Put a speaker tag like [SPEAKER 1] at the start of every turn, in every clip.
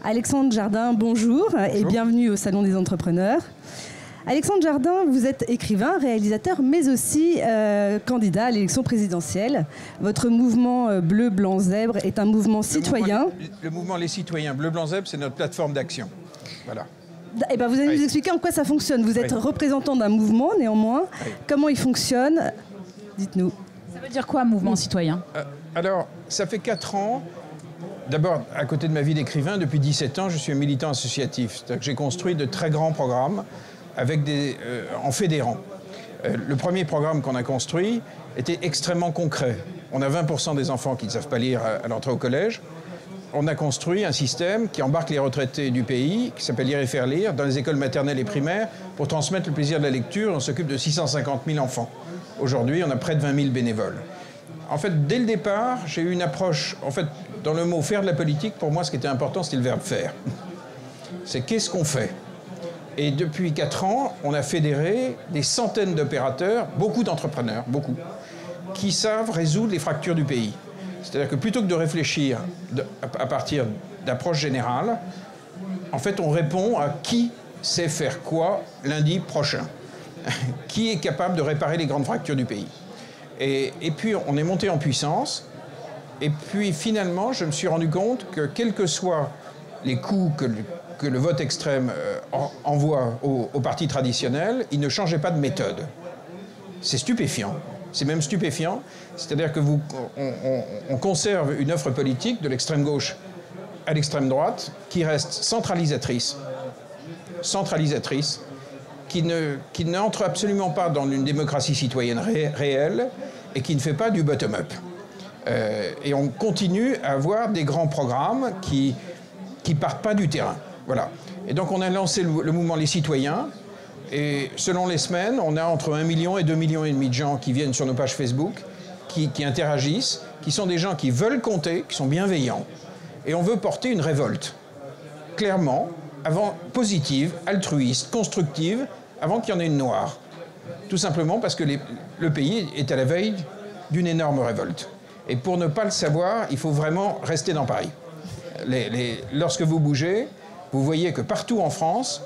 [SPEAKER 1] Alexandre Jardin, bonjour et bienvenue au Salon des entrepreneurs. Alexandre Jardin, vous êtes écrivain, réalisateur, mais aussi candidat à l'élection présidentielle. Votre mouvement Bleu, Blanc, Zèbre est un mouvement citoyen.
[SPEAKER 2] Le mouvement Les Citoyens Bleu, Blanc, Zèbre, c'est notre plateforme d'action. Voilà.
[SPEAKER 1] Eh ben, vous allez nous expliquer en quoi ça fonctionne. Vous êtes représentant d'un mouvement, néanmoins. Comment il fonctionne? Dites-nous.
[SPEAKER 3] Ça veut dire quoi, mouvement citoyen?
[SPEAKER 2] Alors, ça fait 4 ans. D'abord, à côté de ma vie d'écrivain, depuis 17 ans, je suis un militant associatif. C'est-à-dire que j'ai construit de très grands programmes avec en fédérant. Le premier programme qu'on a construit était extrêmement concret. On a 20% des enfants qui ne savent pas lire à l'entrée au collège. On a construit un système qui embarque les retraités du pays, qui s'appelle Lire et faire lire, dans les écoles maternelles et primaires, pour transmettre le plaisir de la lecture. On s'occupe de 650 000 enfants. Aujourd'hui, on a près de 20 000 bénévoles. En fait, dès le départ, j'ai eu une approche... En fait, dans le mot « faire de la politique », pour moi, ce qui était important, c'était le verbe « faire ». C'est qu'est-ce qu'on fait? Et depuis 4 ans, on a fédéré des centaines d'opérateurs, beaucoup d'entrepreneurs, beaucoup, qui savent résoudre les fractures du pays. C'est-à-dire que plutôt que de réfléchir à partir d'approches générales, en fait, on répond à qui sait faire quoi lundi prochain, qui est capable de réparer les grandes fractures du pays. Et puis, on est monté en puissance. Et puis, finalement, je me suis rendu compte que, quels que soient les coups que le vote extrême envoie aux partis traditionnels, il ne changeait pas de méthode. C'est stupéfiant. C'est même stupéfiant. C'est-à-dire que on conserve une offre politique de l'extrême gauche à l'extrême droite qui reste centralisatrice, qui n'entre absolument pas dans une démocratie citoyenne réelle et qui ne fait pas du bottom-up. Et on continue à avoir des grands programmes qui partent pas du terrain. Voilà. Et donc on a lancé le mouvement Les Citoyens. Et selon les semaines, on a entre 1 million et 2,5 millions de gens qui viennent sur nos pages Facebook, qui interagissent, qui sont des gens qui veulent compter, qui sont bienveillants. Et on veut porter une révolte. Clairement, positive, altruiste, constructive, avant qu'il y en ait une noire. Tout simplement parce que le pays est à la veille d'une énorme révolte. Et pour ne pas le savoir, il faut vraiment rester dans Paris. Lorsque vous bougez, vous voyez que partout en France,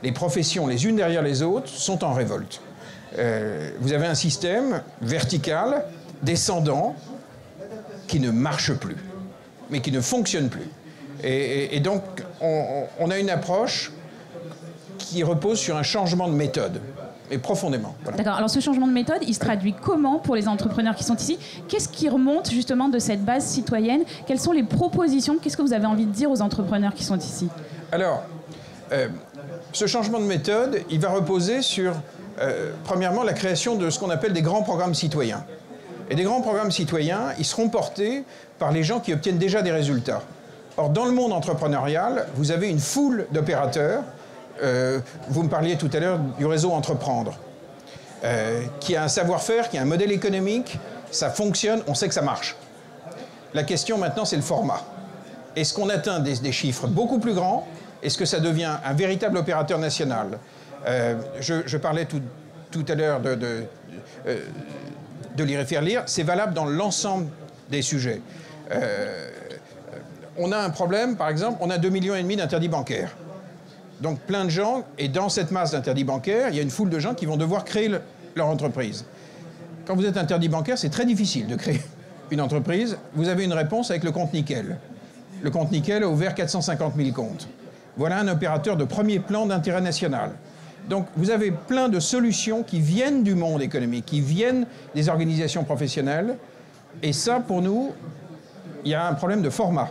[SPEAKER 2] les professions, les unes derrière les autres, sont en révolte. Vous avez un système vertical, descendant, qui ne marche plus, mais qui ne fonctionne plus. Et donc, on a une approche qui repose sur un changement de méthode. Et profondément. Voilà.
[SPEAKER 3] D'accord. Alors ce changement de méthode, il se traduit comment pour les entrepreneurs qui sont ici? Qu'est-ce qui remonte justement de cette base citoyenne? Quelles sont les propositions? Qu'est-ce que vous avez envie de dire aux entrepreneurs qui sont ici?
[SPEAKER 2] Alors, ce changement de méthode, il va reposer sur, premièrement, la création de ce qu'on appelle des grands programmes citoyens. Et des grands programmes citoyens, ils seront portés par les gens qui obtiennent déjà des résultats. Or, dans le monde entrepreneurial, vous avez une foule d'opérateurs. Vous me parliez tout à l'heure du réseau Entreprendre, qui a un savoir-faire, qui a un modèle économique, ça fonctionne, on sait que ça marche. La question maintenant, c'est le format. Est-ce qu'on atteint des chiffres beaucoup plus grands? Est-ce que ça devient un véritable opérateur national? Je parlais tout à l'heure de Lire et faire lire, c'est valable dans l'ensemble des sujets. On a un problème, par exemple, on a 2,5 millions d'interdits bancaires. Donc plein de gens, et dans cette masse d'interdits bancaires, il y a une foule de gens qui vont devoir créer leur entreprise. Quand vous êtes interdit bancaire, c'est très difficile de créer une entreprise. Vous avez une réponse avec le compte Nickel. Le compte Nickel a ouvert 450 000 comptes. Voilà un opérateur de premier plan d'intérêt national. Donc vous avez plein de solutions qui viennent du monde économique, qui viennent des organisations professionnelles. Et ça, pour nous, il y a un problème de format.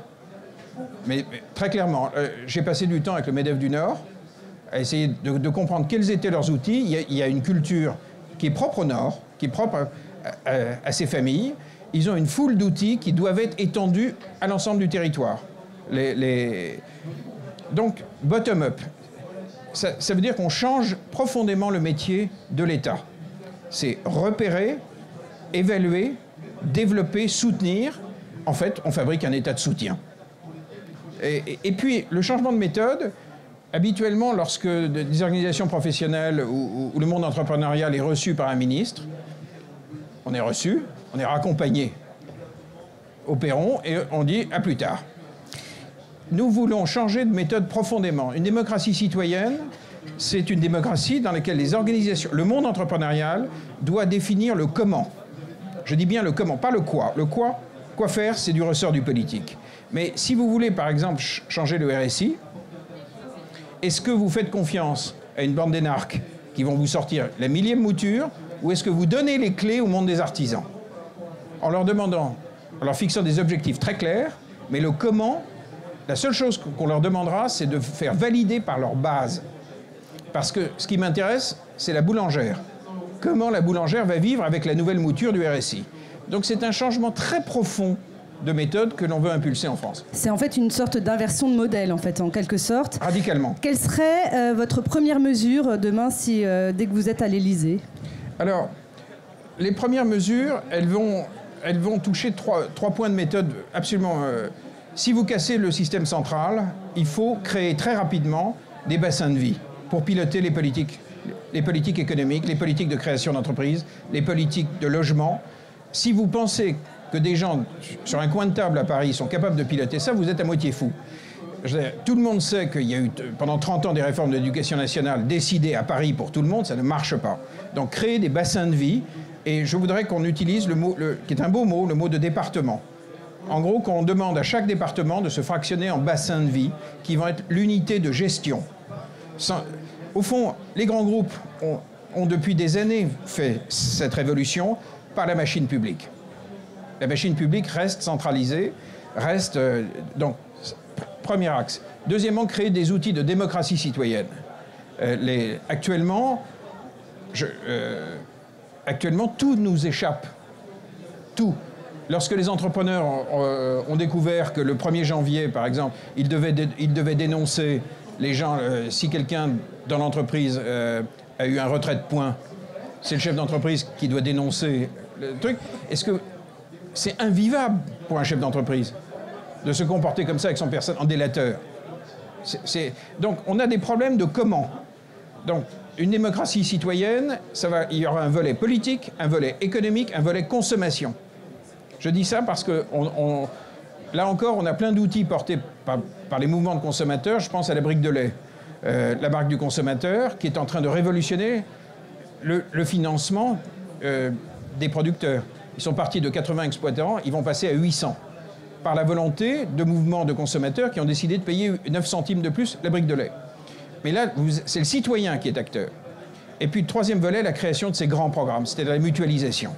[SPEAKER 2] Mais très clairement, j'ai passé du temps avec le MEDEF du Nord à essayer de comprendre quels étaient leurs outils. Il y a une culture qui est propre au Nord, qui est propre à ces familles. Ils ont une foule d'outils qui doivent être étendus à l'ensemble du territoire. Donc, bottom-up, ça veut dire qu'on change profondément le métier de l'État. C'est repérer, évaluer, développer, soutenir. En fait, on fabrique un État de soutien. Et puis, le changement de méthode, habituellement, lorsque des organisations professionnelles ou le monde entrepreneurial est reçu par un ministre, on est reçu, on est raccompagné au perron et on dit « à plus tard ». nous voulons changer de méthode profondément. Une démocratie citoyenne, c'est une démocratie dans laquelle les organisations, le monde entrepreneurial doit définir le comment. Je dis bien le comment, pas le quoi. Le quoi faire, c'est du ressort du politique. Mais si vous voulez, par exemple, changer le RSI, est-ce que vous faites confiance à une bande d'énarques qui vont vous sortir la millième mouture, ou est-ce que vous donnez les clés au monde des artisans en leur demandant, en leur fixant des objectifs très clairs, mais le comment, la seule chose qu'on leur demandera, c'est de faire valider par leur base. Parce que ce qui m'intéresse, c'est la boulangère. Comment la boulangère va vivre avec la nouvelle mouture du RSI. Donc c'est un changement très profond de méthode que l'on veut impulser en France.
[SPEAKER 1] C'est en fait une sorte d'inversion de modèle, en fait, en quelque sorte.
[SPEAKER 2] Radicalement.
[SPEAKER 1] Quelle serait votre première mesure demain, dès que vous êtes à l'Élysée?
[SPEAKER 2] Alors, les premières mesures, elles vont toucher trois points de méthode absolument... si vous cassez le système central, il faut créer très rapidement des bassins de vie pour piloter les politiques économiques, les politiques de création d'entreprises, les politiques de logement. Si vous pensez que des gens sur un coin de table à Paris sont capables de piloter ça, vous êtes à moitié fou. Tout le monde sait qu'il y a eu pendant 30 ans des réformes de l'éducation nationale décidées à Paris pour tout le monde, ça ne marche pas. Donc créer des bassins de vie, et je voudrais qu'on utilise le mot, qui est un beau mot, le mot de département. En gros, qu'on demande à chaque département de se fractionner en bassins de vie, qui vont être l'unité de gestion. Au fond, les grands groupes ont depuis des années fait cette révolution par la machine publique. La machine publique reste centralisée, donc, premier axe. Deuxièmement, créer des outils de démocratie citoyenne. Actuellement, tout nous échappe. Tout. Lorsque les entrepreneurs ont découvert que le 1er janvier, par exemple, ils devaient dénoncer les gens, si quelqu'un dans l'entreprise a eu un retrait de points, c'est le chef d'entreprise qui doit dénoncer le truc. Est-ce que c'est invivable pour un chef d'entreprise de se comporter comme ça avec son personnel en délateur? Donc, on a des problèmes de comment. Donc, une démocratie citoyenne, il y aura un volet politique, un volet économique, un volet consommation. Je dis ça parce que là encore, on a plein d'outils portés par les mouvements de consommateurs. Je pense à la brique de lait, la marque du consommateur, qui est en train de révolutionner le financement des producteurs. Ils sont partis de 80 exploitants, ils vont passer à 800. Par la volonté de mouvements de consommateurs qui ont décidé de payer 9 centimes de plus la brique de lait. Mais là, c'est le citoyen qui est acteur. Et puis, le troisième volet, la création de ces grands programmes, c'est-à-dire la mutualisation.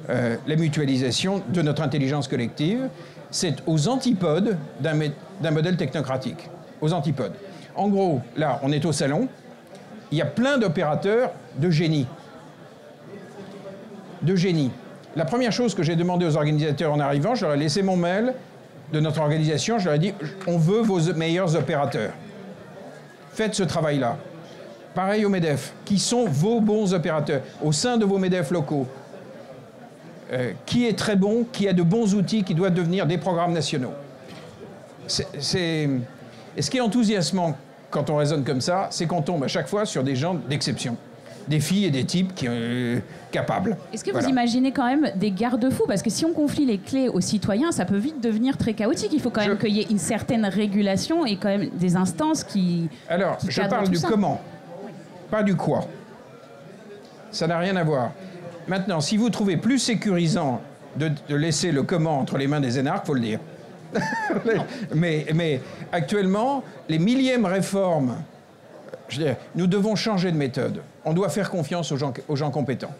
[SPEAKER 2] La mutualisation de notre intelligence collective, c'est aux antipodes d'un modèle technocratique. Aux antipodes. En gros, là, on est au salon, il y a plein d'opérateurs de génie. La première chose que j'ai demandé aux organisateurs en arrivant, je leur ai laissé mon mail de notre organisation, je leur ai dit « On veut vos meilleurs opérateurs. Faites ce travail-là. » Pareil au MEDEF. Qui sont vos bons opérateurs au sein de vos MEDEF locaux? Qui est très bon, qui a de bons outils, qui doit devenir des programmes nationaux? Et ce qui est enthousiasmant quand on raisonne comme ça, c'est qu'on tombe à chaque fois sur des gens d'exception. Des filles et des types qui sont capables.
[SPEAKER 3] Est-ce que vous imaginez quand même des garde-fous? Parce que si on confie les clés aux citoyens, ça peut vite devenir très chaotique. Il faut quand même qu'il y ait une certaine régulation et quand même des instances qui...
[SPEAKER 2] Alors, je parle du comment, pas du quoi. Ça n'a rien à voir. Maintenant, si vous trouvez plus sécurisant de laisser le comment entre les mains des énarques, il faut le dire. mais actuellement, les millièmes réformes... Je veux dire, nous devons changer de méthode. On doit faire confiance aux gens compétents.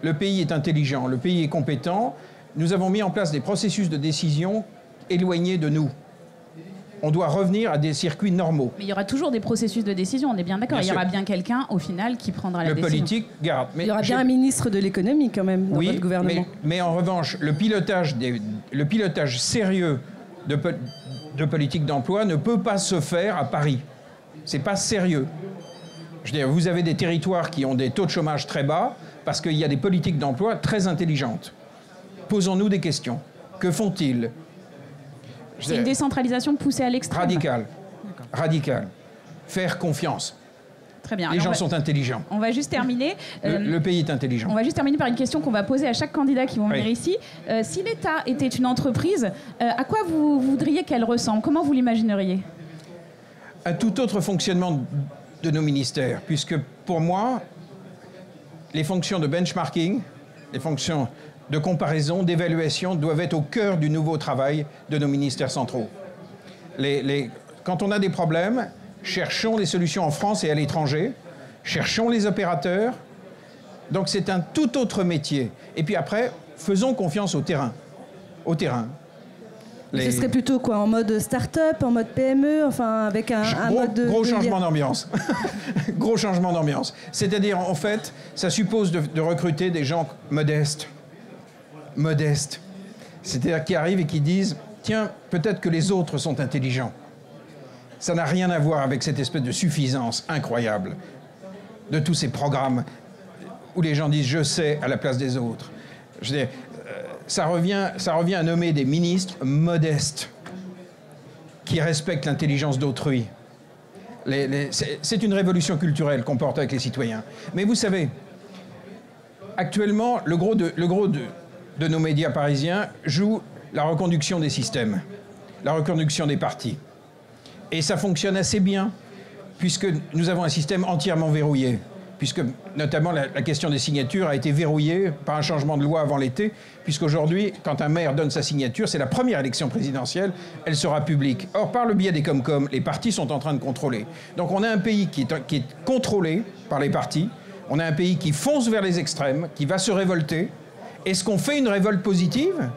[SPEAKER 2] Le pays est intelligent, le pays est compétent. Nous avons mis en place des processus de décision éloignés de nous. On doit revenir à des circuits normaux.
[SPEAKER 3] Mais il y aura toujours des processus de décision, on est bien d'accord. Il y aura bien quelqu'un, au final, qui prendra la décision.
[SPEAKER 2] Le politique garde.
[SPEAKER 1] Mais il y aura bien un ministre de l'économie, quand même, dans votre gouvernement.
[SPEAKER 2] Mais en revanche, le pilotage sérieux de politique d'emploi ne peut pas se faire à Paris. C'est pas sérieux. Je veux dire, vous avez des territoires qui ont des taux de chômage très bas parce qu'il y a des politiques d'emploi très intelligentes. Posons-nous des questions. Que font-ils?
[SPEAKER 3] C'est une décentralisation poussée à l'extrême.
[SPEAKER 2] Radical. Faire confiance.
[SPEAKER 3] Très bien.
[SPEAKER 2] Les gens sont intelligents.
[SPEAKER 3] On va juste terminer.
[SPEAKER 2] Le pays est intelligent.
[SPEAKER 3] On va juste terminer par une question qu'on va poser à chaque candidat qui vont venir ici. Si l'État était une entreprise, à quoi vous voudriez qu'elle ressemble? Comment vous l'imagineriez?
[SPEAKER 2] Un tout autre fonctionnement de nos ministères, puisque pour moi, les fonctions de benchmarking, les fonctions de comparaison, d'évaluation doivent être au cœur du nouveau travail de nos ministères centraux. Quand on a des problèmes, cherchons les solutions en France et à l'étranger, cherchons les opérateurs. Donc c'est un tout autre métier. Et puis après, faisons confiance au terrain. Au terrain.
[SPEAKER 1] Ce serait plutôt quoi, en mode start-up, en mode PME, enfin avec un mode de...
[SPEAKER 2] Gros changement d'ambiance. Gros changement d'ambiance. C'est-à-dire, en fait, ça suppose de recruter des gens modestes. Modestes. C'est-à-dire qui arrivent et qui disent, tiens, peut-être que les autres sont intelligents. Ça n'a rien à voir avec cette espèce de suffisance incroyable de tous ces programmes où les gens disent « je sais » à la place des autres. Je veux dire, ça revient à nommer des ministres modestes qui respectent l'intelligence d'autrui. C'est une révolution culturelle qu'on porte avec les citoyens. Mais vous savez, actuellement, le gros de nos médias parisiens joue la reconduction des systèmes, la reconduction des partis. Et ça fonctionne assez bien, puisque nous avons un système entièrement verrouillé, puisque notamment la question des signatures a été verrouillée par un changement de loi avant l'été, puisqu'aujourd'hui, quand un maire donne sa signature, c'est la première élection présidentielle, elle sera publique. Or, par le biais des Comcom, les partis sont en train de contrôler. Donc on a un pays qui est contrôlé par les partis, on a un pays qui fonce vers les extrêmes, qui va se révolter. Est-ce qu'on fait une révolte positive,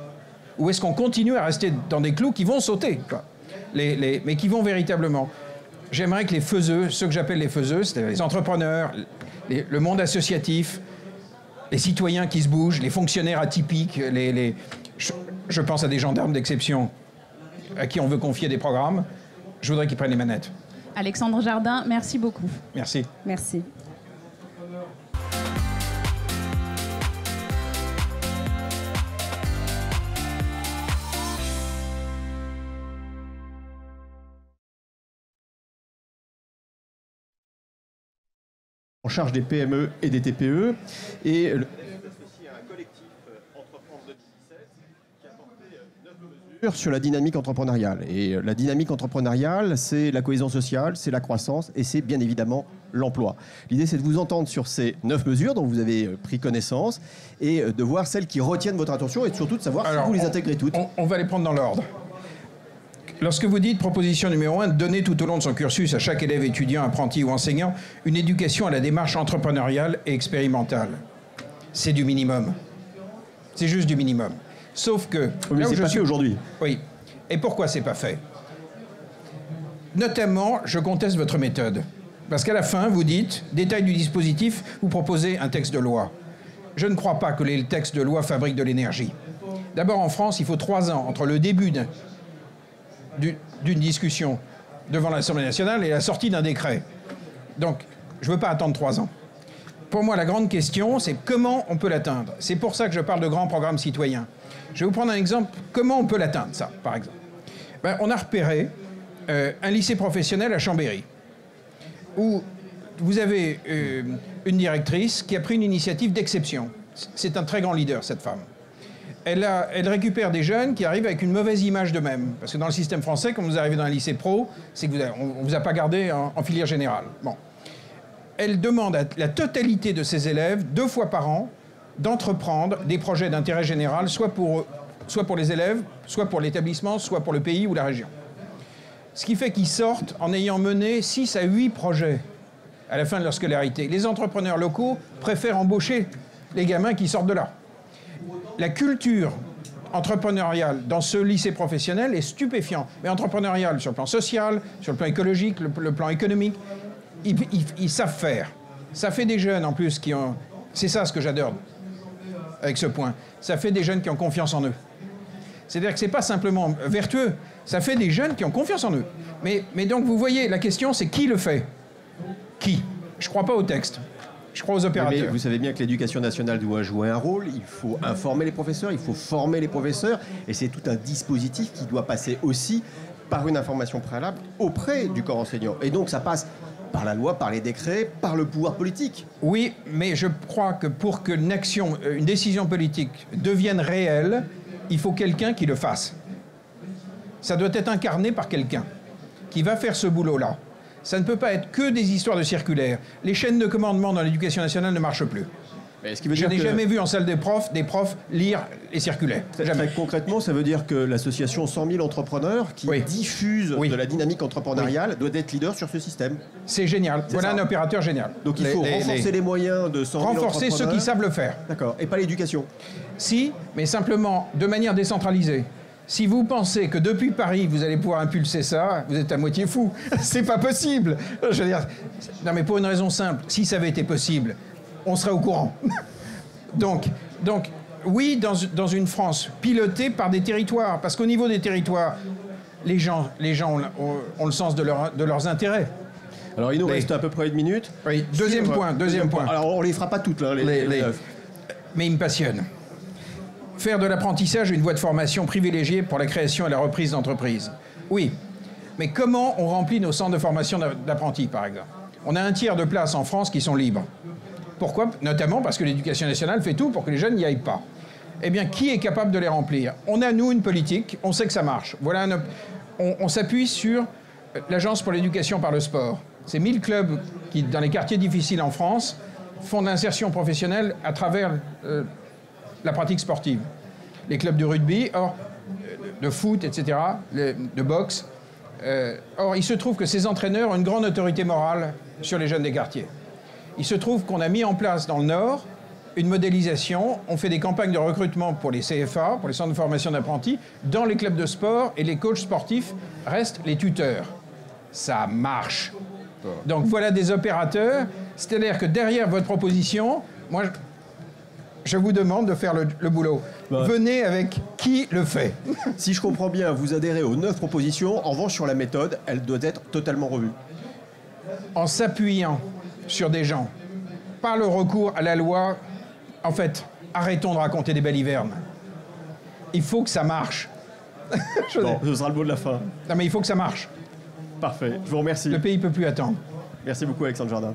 [SPEAKER 2] ou est-ce qu'on continue à rester dans des clous qui vont sauter, quoi, mais qui vont véritablement... J'aimerais que les faiseux, ceux que j'appelle les faiseux, c'est-à-dire les entrepreneurs, le monde associatif, les citoyens qui se bougent, les fonctionnaires atypiques, je pense à des gendarmes d'exception à qui on veut confier des programmes, je voudrais qu'ils prennent les manettes.
[SPEAKER 3] Alexandre Jardin, merci beaucoup.
[SPEAKER 2] Merci.
[SPEAKER 1] Merci.
[SPEAKER 4] En charge des PME et des TPE. Et associé à un collectif Entreprendre 2017 qui a porté 9 mesures sur la dynamique entrepreneuriale. Et la dynamique entrepreneuriale, c'est la cohésion sociale, c'est la croissance et c'est bien évidemment l'emploi. L'idée, c'est de vous entendre sur ces 9 mesures dont vous avez pris connaissance et de voir celles qui retiennent votre attention et surtout de savoir si vous les intégrez toutes.
[SPEAKER 2] On va les prendre dans l'ordre. Lorsque vous dites proposition numéro 1, donner tout au long de son cursus à chaque élève, étudiant, apprenti ou enseignant une éducation à la démarche entrepreneuriale et expérimentale. C'est du minimum. C'est juste du minimum. Sauf que...
[SPEAKER 4] Oui, mais c'est pas fait aujourd'hui.
[SPEAKER 2] Oui. Et pourquoi c'est pas fait? Notamment, je conteste votre méthode. Parce qu'à la fin, vous dites, détail du dispositif, vous proposez un texte de loi. Je ne crois pas que les textes de loi fabriquent de l'énergie. D'abord, en France, il faut 3 ans entre le début d'une discussion devant l'Assemblée nationale et la sortie d'un décret. Donc, je ne veux pas attendre 3 ans. Pour moi, la grande question, c'est comment on peut l'atteindre. C'est pour ça que je parle de grands programmes citoyens. Je vais vous prendre un exemple. Comment on peut l'atteindre, ça, par exemple? On a repéré un lycée professionnel à Chambéry, où vous avez une directrice qui a pris une initiative d'exception. C'est un très grand leader, cette femme. Elle récupère des jeunes qui arrivent avec une mauvaise image d'eux-mêmes. Parce que dans le système français, quand vous arrivez dans un lycée pro, c'est qu'on ne vous a pas gardé en filière générale. Bon. Elle demande à la totalité de ses élèves, 2 fois par an, d'entreprendre des projets d'intérêt général, soit pour les élèves, soit pour l'établissement, soit pour le pays ou la région. Ce qui fait qu'ils sortent en ayant mené 6 à 8 projets à la fin de leur scolarité. Les entrepreneurs locaux préfèrent embaucher les gamins qui sortent de là. La culture entrepreneuriale dans ce lycée professionnel est stupéfiante. Mais entrepreneuriale sur le plan social, sur le plan écologique, le plan économique, ils savent faire. Ça fait des jeunes en plus qui ont... C'est ça ce que j'adore avec ce point. Ça fait des jeunes qui ont confiance en eux. C'est-à-dire que ce n'est pas simplement vertueux, ça fait des jeunes qui ont confiance en eux. Mais donc vous voyez, la question c'est qui le fait? Qui? Je ne crois pas au texte. Je crois aux opérateurs.
[SPEAKER 4] Mais vous savez bien que l'éducation nationale doit jouer un rôle. Il faut informer les professeurs, il faut former les professeurs. Et c'est tout un dispositif qui doit passer aussi par une information préalable auprès du corps enseignant. Et donc ça passe Par la loi, par les décrets, par le pouvoir politique.
[SPEAKER 2] Oui, mais je crois que pour que une décision politique devienne réelle, il faut quelqu'un qui le fasse. Ça doit être incarné par quelqu'un qui va faire ce boulot-là. Ça ne peut pas être que des histoires de circulaires. Les chaînes de commandement dans l'éducation nationale ne marchent plus. Je n'ai jamais vu en salle des profs lire les circulaires.
[SPEAKER 4] Très concrètement, ça veut dire que l'association 100 000 entrepreneurs qui diffuse de la dynamique entrepreneuriale doit être leader sur ce système.
[SPEAKER 2] C'est génial. Voilà un opérateur génial.
[SPEAKER 4] Donc il faut renforcer les moyens de 100 000 entrepreneurs.
[SPEAKER 2] Renforcer ceux qui savent le faire.
[SPEAKER 4] D'accord. Et pas l'éducation. Si,
[SPEAKER 2] mais simplement de manière décentralisée. Si vous pensez que depuis Paris, vous allez pouvoir impulser ça, vous êtes à moitié fou. C'est pas possible. Je veux dire, non, mais pour une raison simple, si ça avait été possible, on serait au courant. Donc oui, dans une France pilotée par des territoires, parce qu'au niveau des territoires, les gens ont le sens de leurs intérêts.
[SPEAKER 4] Alors il nous reste à peu près 1 minute.
[SPEAKER 2] Oui, deuxième point.
[SPEAKER 4] Alors on les fera pas toutes, là, les 9.
[SPEAKER 2] Mais il me passionne. Faire de l'apprentissage une voie de formation privilégiée pour la création et la reprise d'entreprise. Oui, mais comment on remplit nos centres de formation d'apprentis, par exemple? On a 1/3 de places en France qui sont libres. Pourquoi? Notamment parce que l'éducation nationale fait tout pour que les jeunes n'y aillent pas. Eh bien, qui est capable de les remplir? On a, nous, une politique, on sait que ça marche. Voilà, on s'appuie sur l'Agence pour l'éducation par le sport. C'est 1000 clubs qui, dans les quartiers difficiles en France, font de l'insertion professionnelle à travers la pratique sportive. Les clubs de rugby, de foot, etc., de boxe. Or, il se trouve que ces entraîneurs ont une grande autorité morale sur les jeunes des quartiers. Il se trouve qu'on a mis en place dans le Nord une modélisation. On fait des campagnes de recrutement pour les CFA, pour les centres de formation d'apprentis, dans les clubs de sport, et les coachs sportifs restent les tuteurs. Ça marche. Donc voilà des opérateurs. C'est-à-dire que derrière votre proposition, moi, je vous demande de faire le boulot. Venez avec qui le fait.
[SPEAKER 4] Si je comprends bien, vous adhérez aux 9 propositions. En revanche, sur la méthode, elle doit être totalement revue.
[SPEAKER 2] En s'appuyant sur des gens, par le recours à la loi, en fait, arrêtons de raconter des balivernes. Il faut que ça marche.
[SPEAKER 4] Bon, ce sera le mot de la fin.
[SPEAKER 2] Non, mais il faut que ça marche.
[SPEAKER 4] Parfait, je vous remercie.
[SPEAKER 2] Le pays ne peut plus attendre.
[SPEAKER 4] Merci beaucoup, Alexandre Jardin.